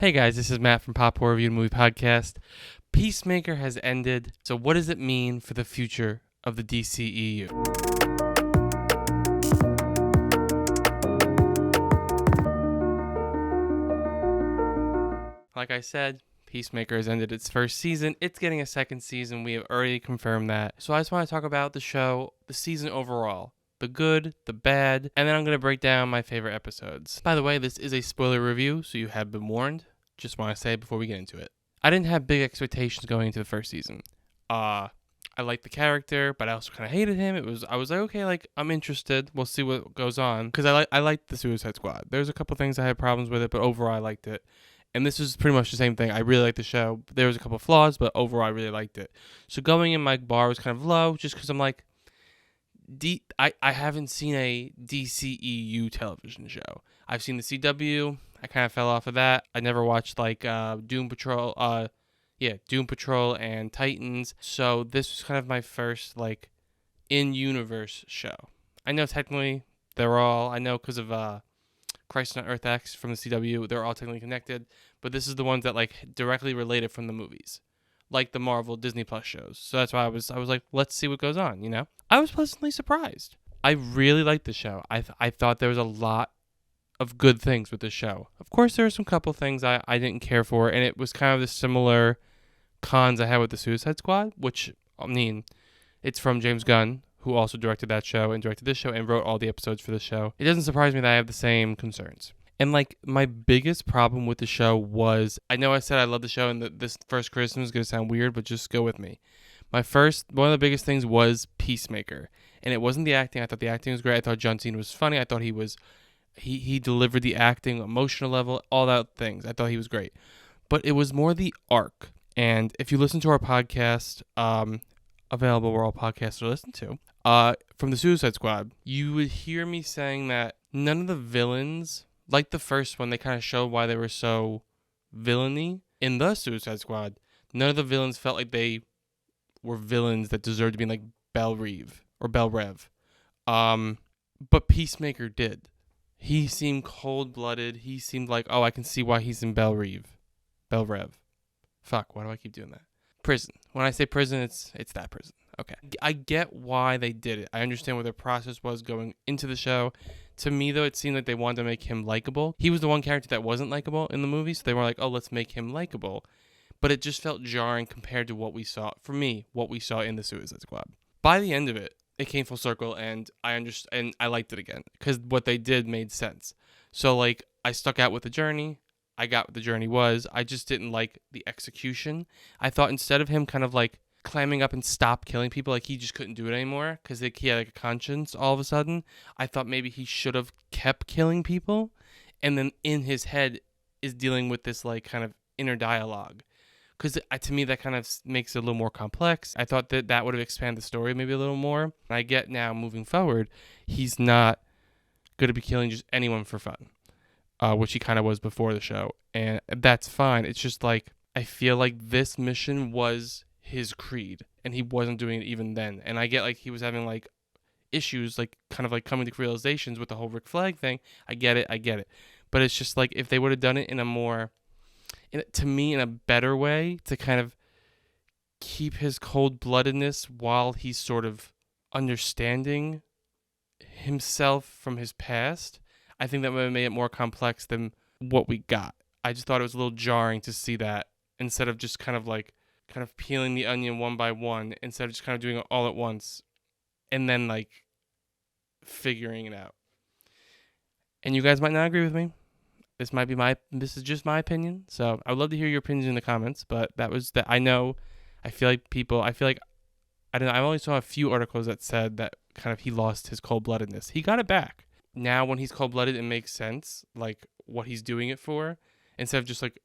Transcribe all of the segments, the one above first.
Hey guys, this is Matt from Pop Horror Review and Movie Podcast. Peacemaker has ended, so what does it mean for the future of the DCEU? Like I said, Peacemaker has ended its first season. It's getting a second season. We have already confirmed that. So I just want to talk about the show, the season overall. The good, the bad, and then I'm going to break down my favorite episodes. By the way, this is a spoiler review, so you have been warned. Just want to say before we get into it. I didn't have big expectations going into the first season. I liked the character, but I also kind of hated him. I was like, okay, like I'm interested. We'll see what goes on because I liked the Suicide Squad. There's a couple things I had problems with it, but overall I liked it. And this is pretty much the same thing. I really liked the show. There was a couple flaws, but overall I really liked it. So going in, my bar was kind of low, just because I'm like, I haven't seen a DCEU television show. I've seen the CW. I kind of fell off of that. I never watched like Doom Patrol. Doom Patrol and Titans. So this was kind of my first like in-universe show. I know technically they're all. I know because of Crisis on Earth X from the CW, they're all technically connected. But this is the ones that like directly related from the movies, like the Marvel Disney Plus shows. So that's why I was like, let's see what goes on. You know, I was pleasantly surprised. I really liked the show. I thought there was a lot of good things with the show. Of course, there were some couple things I didn't care for, and it was kind of the similar cons I had with the Suicide Squad, which, I mean, it's from James Gunn, who also directed that show and directed this show and wrote all the episodes for the show. It doesn't surprise me that I have the same concerns. And, like, my biggest problem with the show was, I know I said I love the show, and this first criticism is going to sound weird, but just go with me. One of the biggest things was Peacemaker. And it wasn't the acting. I thought the acting was great. I thought John Cena was funny. I thought he delivered the acting, emotional level, all that things. I thought he was great. But it was more the arc. And if you listen to our podcast, available where all podcasts are listened to, from the Suicide Squad, you would hear me saying that none of the villains, like the first one, they kind of showed why they were so villainy. In the Suicide Squad, none of the villains felt like they were villains that deserved to be like Belle Reeve or Belle Rev. But Peacemaker did. He seemed cold-blooded. He seemed like, oh, I can see why he's in Belle Rev. Fuck, why do I keep doing that? Prison. When I say prison, it's that prison. Okay. I get why they did it. I understand what their process was going into the show. To me, though, it seemed like they wanted to make him likable. He was the one character that wasn't likable in the movie, so they were like, oh, let's make him likable. But it just felt jarring compared to what we saw, for me, what we saw in the Suicide Squad. By the end of it, it came full circle, and I understand, and I liked it again because what they did made sense. So like I stuck out with the journey. I got what the journey was. I just didn't like the execution. I thought instead of him kind of like climbing up and stop killing people, like he just couldn't do it anymore because he had like a conscience all of a sudden. I thought maybe he should have kept killing people, and then in his head is dealing with this like kind of inner dialogue. Because to me, that kind of makes it a little more complex. I thought that would have expanded the story maybe a little more. And I get now, moving forward, he's not going to be killing just anyone for fun, which he kind of was before the show. And that's fine. It's just like, I feel like this mission was his creed, and he wasn't doing it even then. And I get like he was having like issues, like kind of like coming to realizations with the whole Rick Flag thing. I get it. But it's just like if they would have done it in a more... to me, in a better way, to kind of keep his cold-bloodedness while he's sort of understanding himself from his past, I think that would have made it more complex than what we got. I just thought it was a little jarring to see that instead of just kind of peeling the onion one by one, instead of just kind of doing it all at once and then like figuring it out. And you guys might not agree with me. This is just my opinion. So I would love to hear your opinions in the comments, but that was that. I feel like, I don't know. I only saw a few articles that said that kind of he lost his cold-bloodedness. He got it back. Now when he's cold-blooded, it makes sense, like what he's doing it for, instead of just like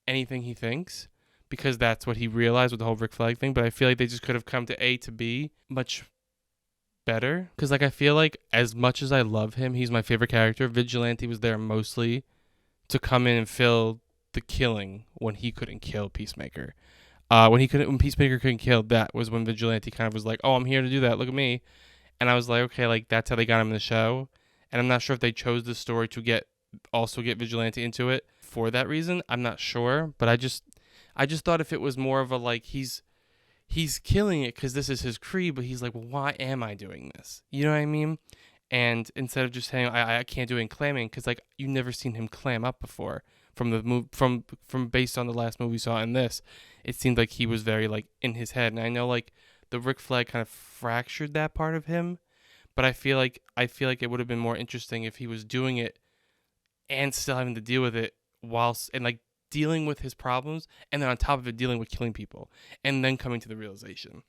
anything he thinks, because that's what he realized with the whole Rick Flag thing. But I feel like they just could have come to A to B much better. Because like I feel like as much as I love him, he's my favorite character. Vigilante was there mostly to come in and fill the killing when he couldn't kill Peacemaker. When Peacemaker couldn't kill, that was when Vigilante kind of was like, oh, I'm here to do that. Look at me. And I was like, okay, like that's how they got him in the show. And I'm not sure if they chose the story to get also get Vigilante into it for that reason. I'm not sure, but I just thought if it was more of a like he's killing it because this is his creed, but he's like, well, why am I doing this? You know what I mean? And instead of just saying I can't do it and clamming, because like you never seen him clam up before from the move from based on the last movie we saw in this, it seemed like he was very like in his head. And I know like the Rick Flag kind of fractured that part of him, but I feel like it would have been more interesting if he was doing it and still having to deal with it whilst and like dealing with his problems and then on top of it dealing with killing people and then coming to the realization.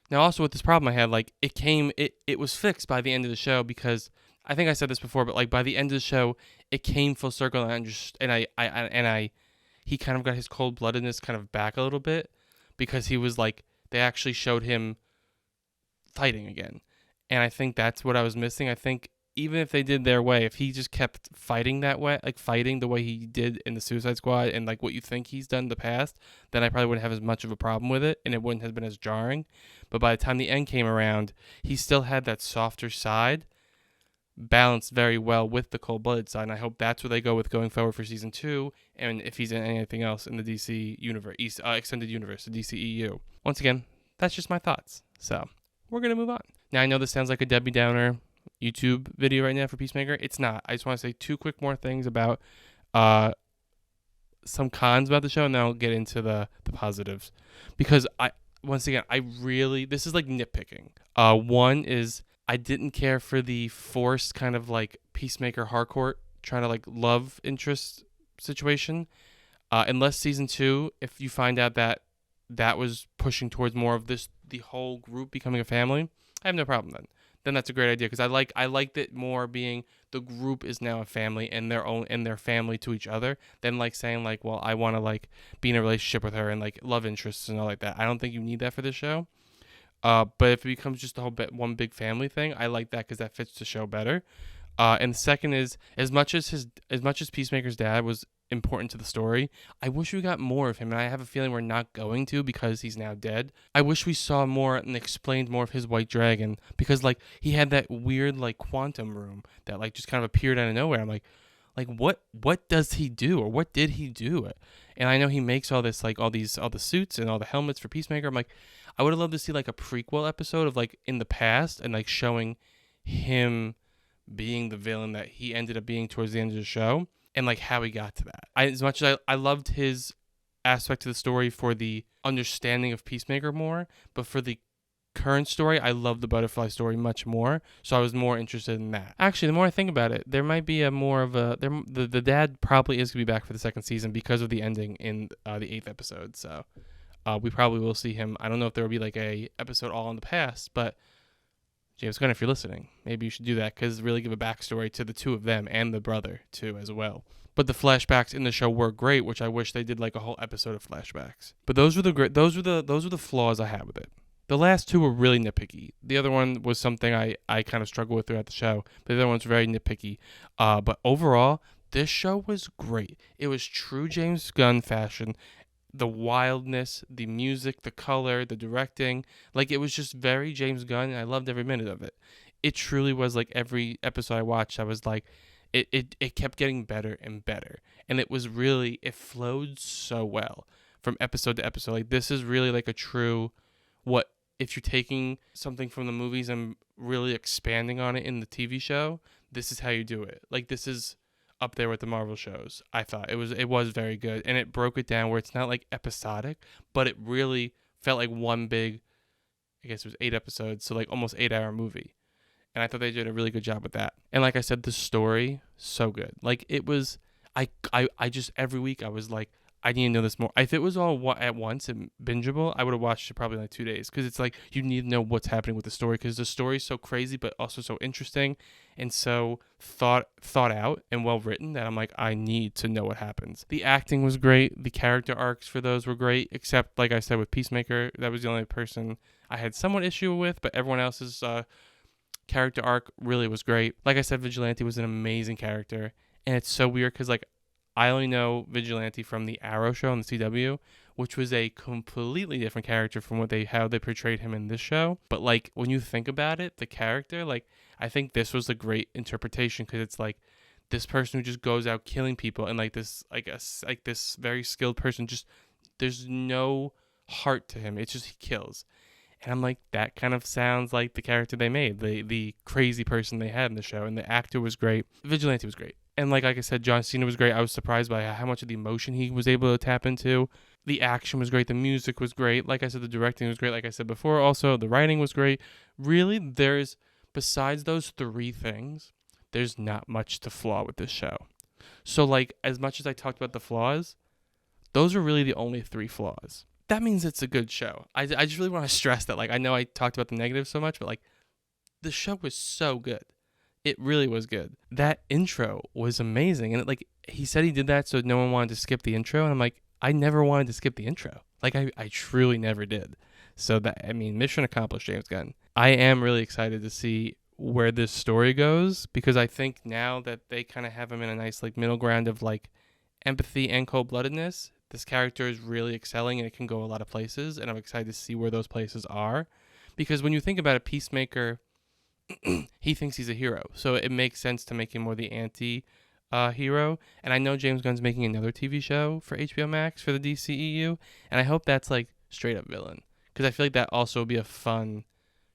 Now also with this problem I had, like it was fixed by the end of the show because I think I said this before, but like by the end of the show it came full circle and I he kind of got his cold bloodedness kind of back a little bit because he was like they actually showed him fighting again. And I think that's what I was missing. I think even if they did their way, if he just kept fighting that way, like fighting the way he did in the Suicide Squad and like what you think he's done in the past, then I probably wouldn't have as much of a problem with it and it wouldn't have been as jarring. But by the time the end came around, he still had that softer side balanced very well with the cold-blooded side. And I hope that's where they go with going forward for season 2 and if he's in anything else in the DC universe, extended universe, the DCEU. Once again, that's just my thoughts. So we're going to move on. Now, I know this sounds like a Debbie Downer YouTube video right now for Peacemaker. It's not. I just want to say 2 quick more things about some cons about the show, and then I'll get into the positives. Because once again, this is like nitpicking. One is I didn't care for the forced kind of like Peacemaker Harcourt trying to like love interest situation. Unless season 2, if you find out that was pushing towards more of the whole group becoming a family, I have no problem then. Then that's a great idea because I liked it more being the group is now a family and their family to each other than like saying like, well, I want to like be in a relationship with her and like love interests and all like that. I don't think you need that for this show. But if it becomes just a whole one big family thing, I like that because that fits the show better. And the second is as much as Peacemaker's dad was important to the story, I wish we got more of him, and I have a feeling we're not going to because he's now dead. I wish we saw more and explained more of his white dragon because like he had that weird like quantum room that like just kind of appeared out of nowhere. I'm like what does he do or what did he do? And I know he makes all this like all the suits and all the helmets for Peacemaker. I'm like, I would have loved to see like a prequel episode of like in the past and like showing him being the villain that he ended up being towards the end of the show and like how he got to that. As much as I loved his aspect to the story for the understanding of Peacemaker more, but for the current story, I love the butterfly story much more, so I was more interested in that. Actually, the more I think about it, there might be the dad probably is going to be back for the second season because of the ending in the 8th episode, so we probably will see him. I don't know if there will be like a episode all in the past, but James Gunn, if you're listening, maybe you should do that because really give a backstory to the two of them and the brother too as well. But the flashbacks in the show were great, which I wish they did like a whole episode of flashbacks. But those were the flaws I had with it. The last 2 were really nitpicky. The other one was something I kind of struggled with throughout the show. But the other one's very nitpicky. But overall, this show was great. It was true James Gunn fashion. The wildness, the music, the color, the directing. Like, it was just very James Gunn, and I loved every minute of it. It truly was like every episode I watched, I was like, it kept getting better and better. And it flowed so well from episode to episode. Like, this is really like a true, what, if you're taking something from the movies and really expanding on it in the TV show, this is how you do it. Like, this is up there with the Marvel shows. I thought it was very good, and it broke it down where it's not like episodic, but it really felt like one big, I guess it was 8 episodes, so like almost 8-hour movie. And I thought they did a really good job with that. And like I said, the story, so good. Like, it was, I just every week I was like, I need to know this more. If it was all at once and bingeable, I would have watched it probably in like 2 days because it's like you need to know what's happening with the story because the story is so crazy but also so interesting and so thought out and well written that I'm like, I need to know what happens. The acting was great. The character arcs for those were great, except like I said with Peacemaker, that was the only person I had somewhat issue with, but everyone else's character arc really was great. Like I said, Vigilante was an amazing character, and it's so weird because like I only know Vigilante from the Arrow show on the CW, which was a completely different character from how they portrayed him in this show. But like when you think about it, the character, like I think this was a great interpretation because it's like this person who just goes out killing people, and like this this very skilled person, just there's no heart to him. It's just he kills. And I'm like, that kind of sounds like the character they made, the crazy person they had in the show. And the actor was great. Vigilante was great. And like I said, John Cena was great. I was surprised by how much of the emotion he was able to tap into. The action was great. The music was great. Like I said, the directing was great. Like I said before, also, the writing was great. Really, besides those three things, there's not much to flaw with this show. So, like, as much as I talked about the flaws, those are really the only three flaws. That means it's a good show. I just really want to stress that. Like, I know I talked about the negatives so much, but like, the show was so good. It really was good. That intro was amazing. And he said he did that so no one wanted to skip the intro. And I'm like, I never wanted to skip the intro. Like, I truly never did. So mission accomplished, James Gunn. I am really excited to see where this story goes, because I think now that they kind of have him in a nice like middle ground of like empathy and cold-bloodedness, this character is really excelling and it can go a lot of places, and I'm excited to see where those places are. Because when you think about it, Peacemaker, he thinks he's a hero, so it makes sense to make him more the anti-hero. And I know James Gunn's making another TV show for HBO Max for the DCEU, and I hope that's like straight up villain, because I feel like that also would be a fun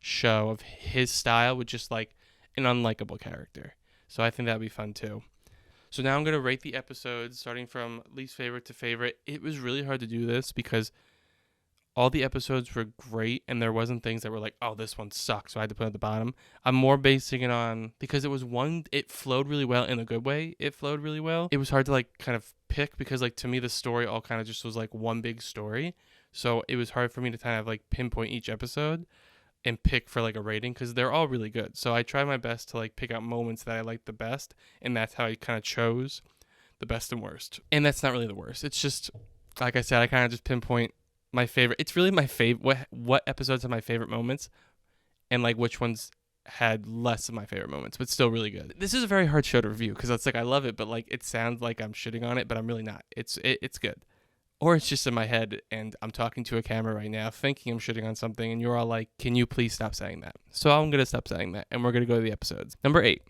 show of his style with just like an unlikable character. So I think that'd be fun too. So now I'm going to rate the episodes starting from least favorite to favorite. It was really hard to do this because all the episodes were great and there wasn't things that were like, oh, this one sucks, so I had to put it at the bottom. I'm more basing it on, because it flowed really well in a good way. It flowed really well. It was hard to like kind of pick because like to me the story all kind of just was like one big story. So it was hard for me to kind of like pinpoint each episode and pick for like a rating, because they're all really good. So I tried my best to like pick out moments that I liked the best, and that's how I kind of chose the best and worst. And that's not really the worst. It's just, like I said, I kind of just pinpoint my favorite. It's really my favorite, what episodes have my favorite moments, and like which ones had less of my favorite moments, but still really good. This is a very hard show to review because it's like I love it, but like it sounds like I'm shitting on it, but I'm really not. It's good. Or it's just in my head and I'm talking to a camera right now thinking I'm shitting on something and you're all like, can you please stop saying that? So I'm going to stop saying that and we're going to go to the episodes. Number 8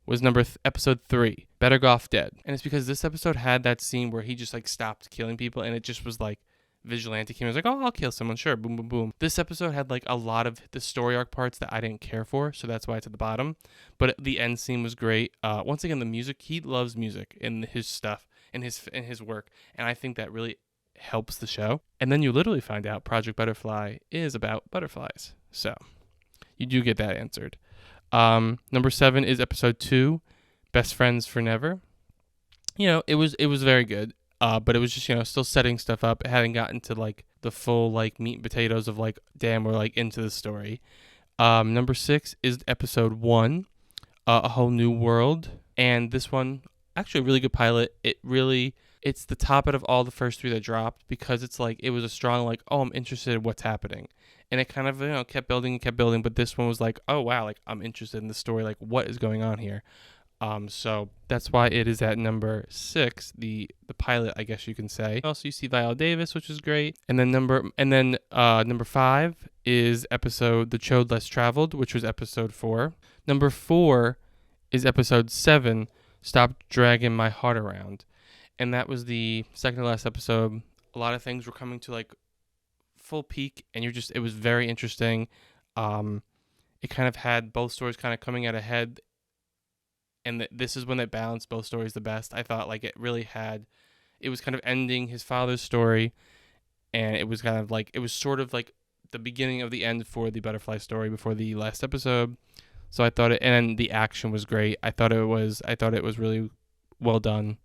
was episode 3, Better Off Dead. And it's because this episode had that scene where he just like stopped killing people and it just was like vigilante came and was like, oh, I'll kill someone, sure, boom, boom, boom. This episode had like a lot of the story arc parts that I didn't care for, so that's why it's at the bottom. But the end scene was great. Once again, the music, he loves music in his stuff, in his work, and I think that really helps the show. And then you literally find out Project Butterfly is about butterflies. So you do get that answered. Number 7 is episode 2, Best Friends for Never. You know, it was very good. But it was just, you know, still setting stuff up. It hadn't gotten to like the full like meat and potatoes of like, damn, we're like into the story. Number 6 is episode 1, A Whole New World. And this one, actually a really good pilot. It's the top out of all the first 3 that dropped, because it's like, it was a strong like, oh, I'm interested in what's happening. And it kind of, you know, kept building. But this one was like, oh, wow, like I'm interested in the story. Like what is going on here? So that's why it is at number 6, the pilot, I guess you can say. Also, you see Viola Davis, which is great. And then number 5 is episode The Chode Less Traveled, which was episode 4. Number 4 is episode 7, Stop Dragging My Heart Around. And that was the second to last episode. A lot of things were coming to like full peak, and it was very interesting. It kind of had both stories kind of coming out ahead, and this is when they balanced both stories the best. I thought like it was kind of ending his father's story, and it was kind of like, it was sort of like the beginning of the end for the butterfly story before the last episode. So I thought and the action was great. I thought it was really well done.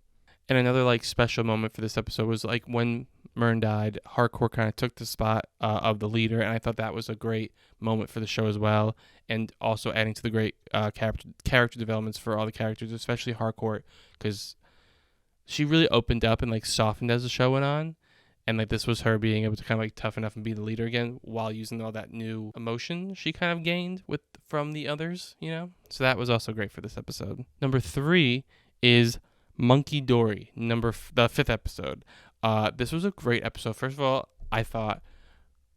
And another like special moment for this episode was like when Myrn died, Hardcore kind of took the spot of the leader, and I thought that was a great moment for the show as well, and also adding to the great character developments for all the characters, especially Hardcore, because she really opened up and like softened as the show went on, and like this was her being able to kind of like toughen up and be the leader again while using all that new emotion she kind of gained from the others, you know. So that was also great for this episode. Number 3 is Monkey Dory, the 5th episode. This was a great episode. First of all, I thought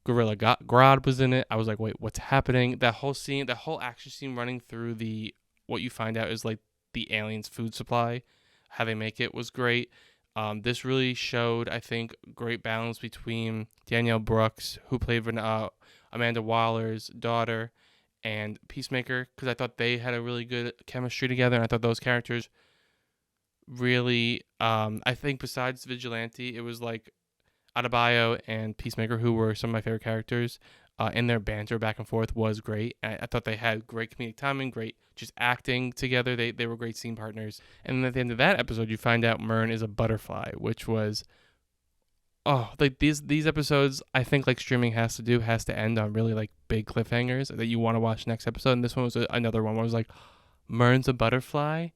Gorilla Grodd was in it. I was like, wait, what's happening? That whole action scene running through what you find out is like the aliens' food supply, how they make it was great. This really showed, I think, great balance between Danielle Brooks, who played Amanda Waller's daughter, and Peacemaker, because I thought they had a really good chemistry together, and I thought those characters really, I think besides Vigilante, it was like Adebayo and Peacemaker, who were some of my favorite characters, and their banter back and forth was great. I thought they had great comedic timing, great just acting together. They were great scene partners. And then at the end of that episode, you find out Myrn is a butterfly, which was, like these episodes, I think like streaming has to end on really like big cliffhangers that you want to watch next episode. And this one was another one where I was like, Myrn's a butterfly.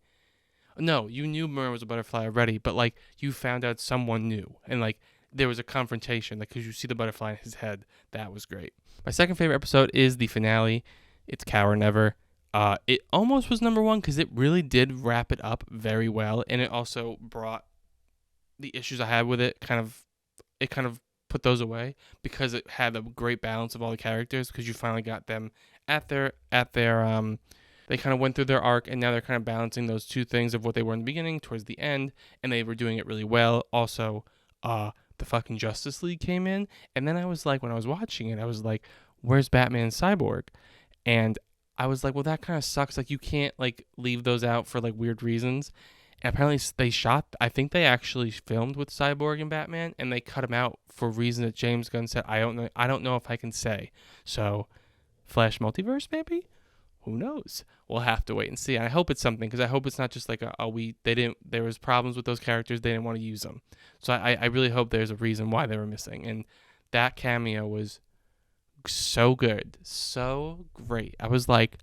No, you knew Myrn was a butterfly already, but like you found out someone new, and like there was a confrontation, like because you see the butterfly in his head. That was great. My second favorite episode is the finale. It's Cow or Never. It almost was number one because it really did wrap it up very well, and it also brought the issues I had with it kind of put those away because it had a great balance of all the characters, because you finally got them at their they kind of went through their arc, and now they're kind of balancing those two things of what they were in the beginning towards the end, and they were doing it really well. Also, the fucking Justice League came in, and then I was like, when I was watching it, I was like, where's Batman and Cyborg? And I was like, well, that kind of sucks. Like, you can't like leave those out for like weird reasons. And apparently I think they actually filmed with Cyborg and Batman, and they cut him out for reasons that James Gunn said, I don't know if I can say. So, Flash multiverse, maybe? Who knows? We'll have to wait and see. And I hope it's something, because I hope it's not just like there was problems with those characters, they didn't want to use them. So I really hope there's a reason why they were missing. And that cameo was so good, so great. I was like,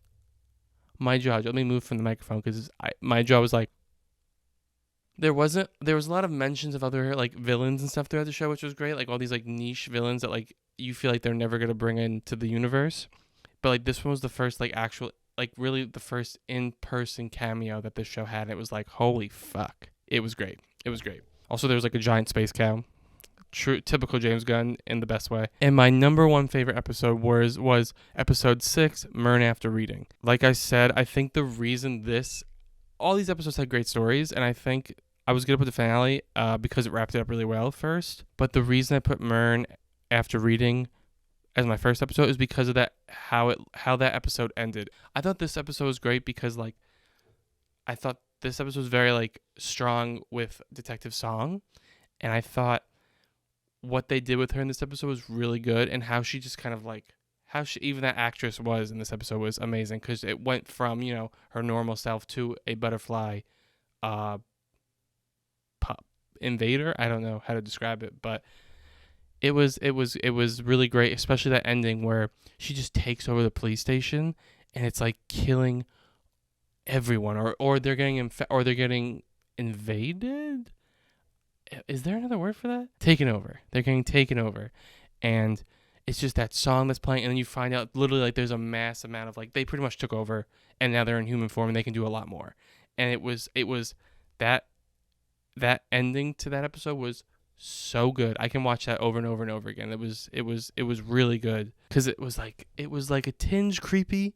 my jaw. Let me move from the microphone because my jaw was like. There was a lot of mentions of other like villains and stuff throughout the show, which was great. Like all these like niche villains that like you feel like they're never gonna bring into the universe. But like this one was the first like actual, like really the first in-person cameo that this show had. And it was like, holy fuck. It was great. It was great. Also, there was like a giant space cow. True, typical James Gunn in the best way. And my number one favorite episode was episode 6, Myrn After Reading. Like I said, I think the reason all these episodes had great stories, and I think I was going to put the finale because it wrapped it up really well first. But the reason I put Myrn After Reading as my first episode is because of that, how that episode ended. I thought this episode was great because like I thought this episode was very like strong with Detective Song, and I thought what they did with her in this episode was really good, and how she just kind of like even that actress was in this episode was amazing, because it went from, you know, her normal self to a butterfly pop invader. I don't know how to describe it, but it was really great, especially that ending where she just takes over the police station, and it's like killing everyone, or they're getting invaded. Is there another word for that? Taken over. They're getting taken over, and it's just that song that's playing, and then you find out literally like there's a mass amount of like they pretty much took over, and now they're in human form and they can do a lot more. And it was that ending to that episode was so good. I can watch that over and over and over again. It was really good, because it was like a tinge creepy,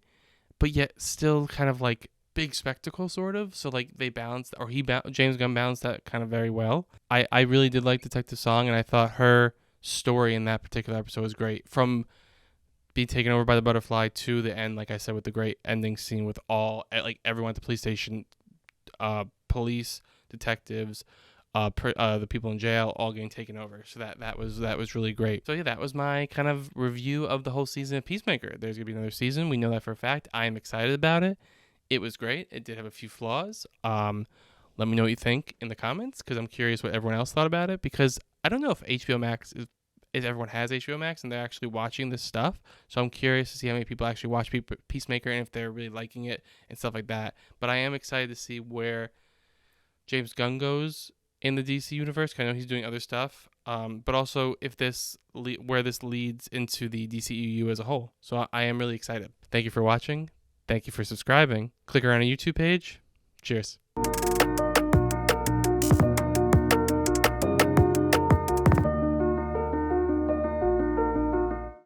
but yet still kind of like big spectacle sort of. So like they balanced, or James Gunn balanced that kind of very well. I really did like Detective Song, and I thought her story in that particular episode was great, from being taken over by the butterfly to the end, like I said, with the great ending scene with like everyone at the police station, police, detectives, the people in jail all getting taken over. So that was really great. So yeah, that was my kind of review of the whole season of Peacemaker. There's gonna be another season. We know that for a fact. I am excited about it. It was great. It did have a few flaws. Let me know what you think in the comments, because I'm curious what everyone else thought about it, because I don't know if HBO Max if everyone has HBO Max and they're actually watching this stuff. So I'm curious to see how many people actually watch Peacemaker, and if they're really liking it and stuff like that. But I am excited to see where James Gunn goes in the DC universe, because I know he's doing other stuff. But also if where this leads into the DCEU as a whole. So I am really excited. Thank you for watching. Thank you for subscribing. Click around a YouTube page. Cheers.